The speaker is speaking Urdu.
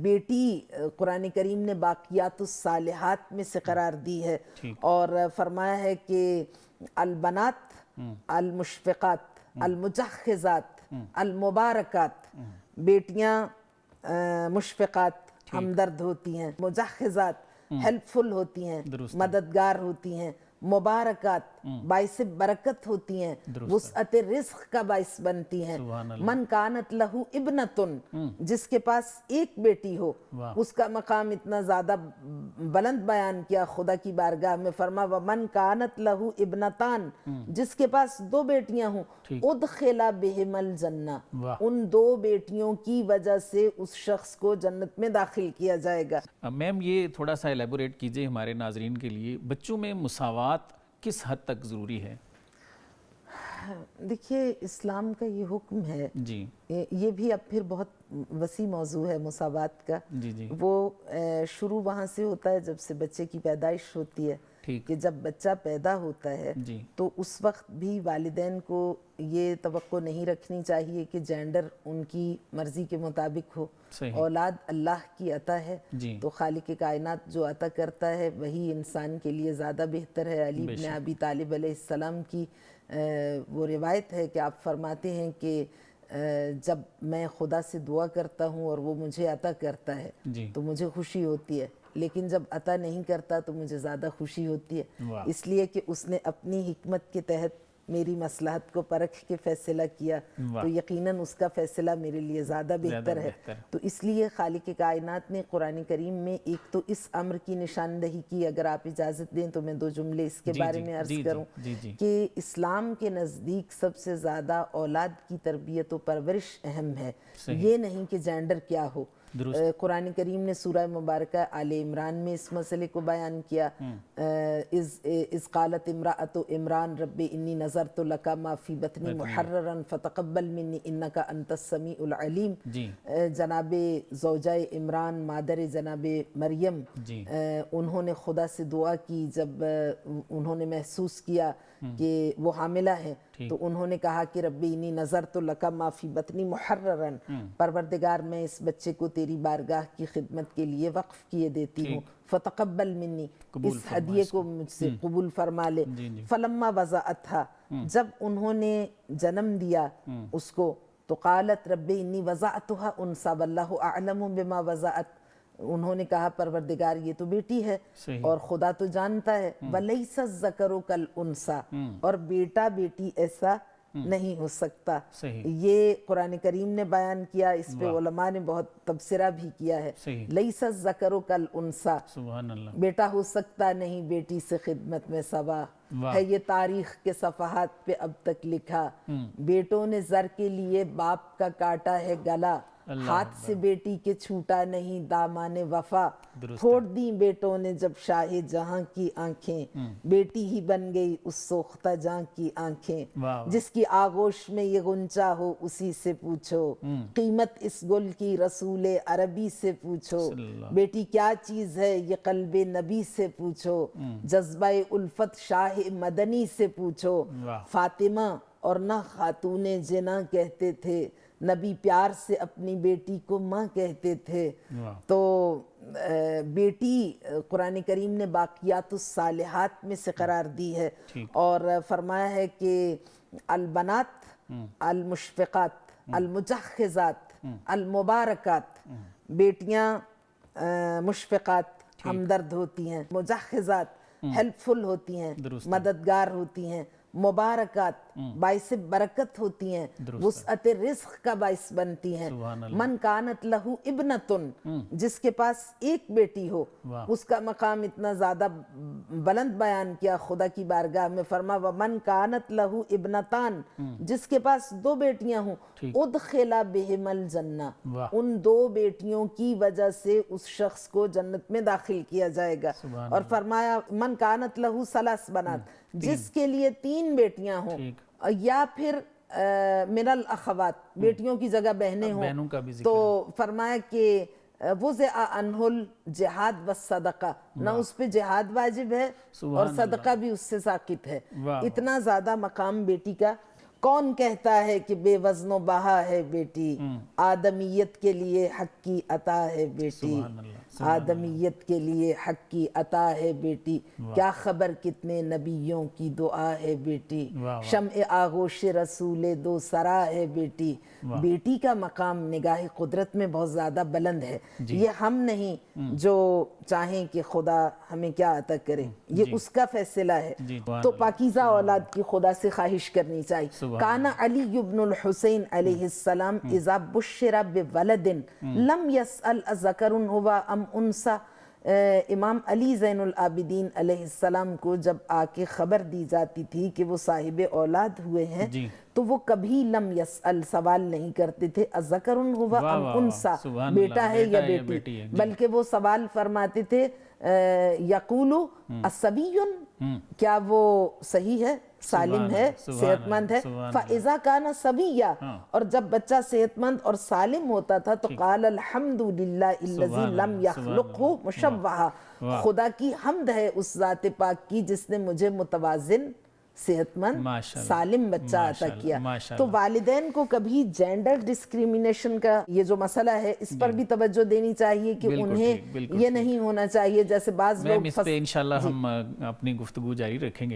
بیٹی قرآن کریم نے باقیات الصالحات میں سے قرار دی ہے، اور فرمایا ہے کہ البنات المشفقات المجخزات المبارکات، بیٹیاں مشفقات ہمدرد ہوتی ہیں، مجخزات ہیلپ فل ہوتی ہیں، مددگار ہوتی ہیں، مبارکات باعث برکت ہوتی ہیں، وسعت رزق کا باعث بنتی ہیں۔ من کانت لہو ابنتن، جس کے پاس ایک بیٹی ہو، اس کا مقام اتنا زیادہ بلند بیان کیا خدا کی بارگاہ میں، فرما ومن کانت لہو ابنتان، جس کے پاس دو بیٹیاں ہوں، ادخلا بہم الجنہ، ان دو بیٹیوں کی وجہ سے اس شخص کو جنت میں داخل کیا جائے گا۔ میم یہ تھوڑا سا ایلیبوریٹ کیجئے ہمارے ناظرین کے لیے، بچوں میں مساوات کس حد تک ضروری ہے؟ دیکھیے اسلام کا یہ حکم ہے، جی یہ بھی اب پھر بہت وسیع موضوع ہے مساوات کا، وہ شروع وہاں سے ہوتا ہے جب سے بچے کی پیدائش ہوتی ہے، کہ جب بچہ پیدا ہوتا ہے تو اس وقت بھی والدین کو یہ توقع نہیں رکھنی چاہیے کہ جینڈر ان کی مرضی کے مطابق ہو۔ اولاد اللہ کی عطا ہے، تو خالق کائنات جو عطا کرتا ہے وہی انسان کے لیے زیادہ بہتر ہے۔ علی بن ابی طالب علیہ السلام کی وہ روایت ہے کہ آپ فرماتے ہیں کہ جب میں خدا سے دعا کرتا ہوں اور وہ مجھے عطا کرتا ہے تو مجھے خوشی ہوتی ہے، لیکن جب عطا نہیں کرتا تو مجھے زیادہ خوشی ہوتی ہے، اس لیے کہ اس نے اپنی حکمت کے تحت میری مصلحت کو پرکھ کے فیصلہ کیا، تو یقیناً اس کا فیصلہ میرے لیے زیادہ بہتر ہے۔ تو اس لیے خالق کائنات نے قرآن کریم میں ایک تو اس امر کی نشاندہی کی، اگر آپ اجازت دیں تو میں دو جملے اس کے بارے میں عرض کروں، کہ اسلام کے نزدیک سب سے زیادہ اولاد کی تربیت و پرورش اہم ہے، یہ نہیں کہ جینڈر کیا ہو۔ قرآن کریم نے سورہ مبارکہ آل عمران میں اس مسئلے کو بیان کیا، اذ قالت امرأۃ عمران رب انی نذرت لک ما فی بطنی محررا فتقبل منی انک انت السمیع العلیم۔ جناب زوجہ عمران مادر جناب مریم، انہوں نے خدا سے دعا کی جب انہوں نے محسوس کیا کہ وہ حاملہ ہیں، تو انہوں نے کہا کہ رب انی نذرت لک ما فی بطنی محررا، پروردگار میں اس بچے کو تیری بارگاہ کی خدمت کے لیے وقف کیے دیتی ہوں، فتقبل منی، اس ہدیے کو مجھ سے قبول فرما لے۔ فلما وضعتھا، جب انہوں نے جنم دیا اس کو، تو قالت رب انی وضعتھا انثی واللہ اعلم بما وضعت، انہوں نے کہا پروردگار یہ تو بیٹی ہے اور خدا تو جانتا ہے، وَلَيْسَ الذَّكَرُ كَالْأُنثىٰ، اور بیٹا بیٹی ایسا نہیں ہو سکتا۔ یہ قرآن کریم نے بیان کیا، اس پہ علماء نے بہت تبصرہ بھی کیا ہے۔ لَيْسَ الذَّكَرُ كَالْأُنثىٰ، بیٹا ہو سکتا نہیں بیٹی سے خدمت میں سوا ہے، یہ تاریخ کے صفحات پہ اب تک لکھا۔ بیٹوں نے زر کے لیے باپ کا کاٹا ہے گلا، ہاتھ سے بیٹی کے چھوٹا نہیں دامان وفا، پھوڑ دیں بیٹوں نے جب شاہ جہاں کی آنکھیں، بیٹی ہی بن گئی اس سوختہ جہاں کی آنکھیں، جس کی آغوش میں یہ غنچہ ہو اسی سے پوچھو، قیمت اس گل کی رسول عربی سے پوچھو، بیٹی کیا چیز ہے یہ قلب نبی سے پوچھو، جذبہ الفت شاہ مدنی سے پوچھو، فاطمہ اور نہ خاتون جنا کہتے تھے، نبی پیار سے اپنی بیٹی کو ماں کہتے تھے۔ تو بیٹی قرآن کریم نے باقیات الصالحات میں سے قرار دی ہے، اور فرمایا ہے کہ البنات المشفقات المجخزات المبارکات، بیٹیاں مشفقات ہمدرد ہوتی ہیں، مجخزات ہیلپ فل ہوتی ہیں، مددگار ہوتی ہیں، مبارکات باعث برکت ہوتی ہیں، وسعت رزق کا باعث بنتی ہیں۔ من کانت لہو ابنتن، جس کے پاس ایک بیٹی ہو، اس کا مقام اتنا زیادہ بلند بیان کیا خدا کی بارگاہ میں، فرما ومن کانت لہو ابنتان، جس کے پاس دو بیٹیاں ہوں، ادخلا بہم الجنہ، ان دو بیٹیوں کی وجہ سے اس شخص کو جنت میں داخل کیا جائے گا۔ اور فرمایا من کانت لہو ثلاث بنات، جس کے لیے تین بیٹیاں ہوں، یا پھر من الاخوات، بیٹیوں کی جگہ بہنیں ہوں، تو فرمایا کہ وضع عنہ الجہاد والصدقہ، نہ اس پہ جہاد واجب ہے اور صدقہ بھی اس سے ساقط ہے۔ اتنا زیادہ مقام بیٹی کا کون کہتا ہے کہ بے وزن و بہا ہے بیٹی، آدمیت کے لیے حق کی عطا ہے بیٹی، آدمیت کے لیے حق کی عطا ہے بیٹی، کیا خبر کتنے نبیوں کی دعا ہے بیٹی، شمع آغوش رسول دو سرا ہے بیٹی۔ بیٹی کا مقام نگاہ قدرت میں بہت زیادہ بلند ہے۔ یہ ہم نہیں جو چاہیں کہ خدا ہمیں کیا عطا کرے، یہ اس کا فیصلہ ہے۔ تو پاکیزہ اولاد کی خدا سے خواہش کرنی چاہیے۔ کان علی بن الحسین علیہ السلام اذا بشر بولد لم يسأل اذکر هو ام انثى، امام علی زین العابدین علیہ السلام کو جب آ کے خبر دی جاتی تھی کہ وہ صاحب اولاد ہوئے ہیں تو وہ کبھی لم یسأل سوال نہیں کرتے تھے اذکر هو ام انثى، بیٹا ہے یا بیٹی، بلکہ وہ سوال فرماتے تھے یقول الصبی، کیا وہ صحیح ہے، سالم ہے، صحت مند ہے۔ فَإِذَا كَانَ صَبِيًّا، اور جب بچہ صحت مند اور سالم ہوتا تھا تو قال الحمد للہ الذی لم یخلقہ مشوہا، خدا کی حمد ہے اس ذات پاک کی جس نے مجھے متوازن صحت مند سالم بچہ عطا کیا۔ تو والدین کو کبھی جینڈر ڈسکریمنیشن کا یہ جو مسئلہ ہے اس پر بھی توجہ دینی چاہیے کہ انہیں یہ نہیں ہونا چاہیے جیسے بعض لوگ اس پہ انشاءاللہ ہم اپنی گفتگو جاری رکھیں گے۔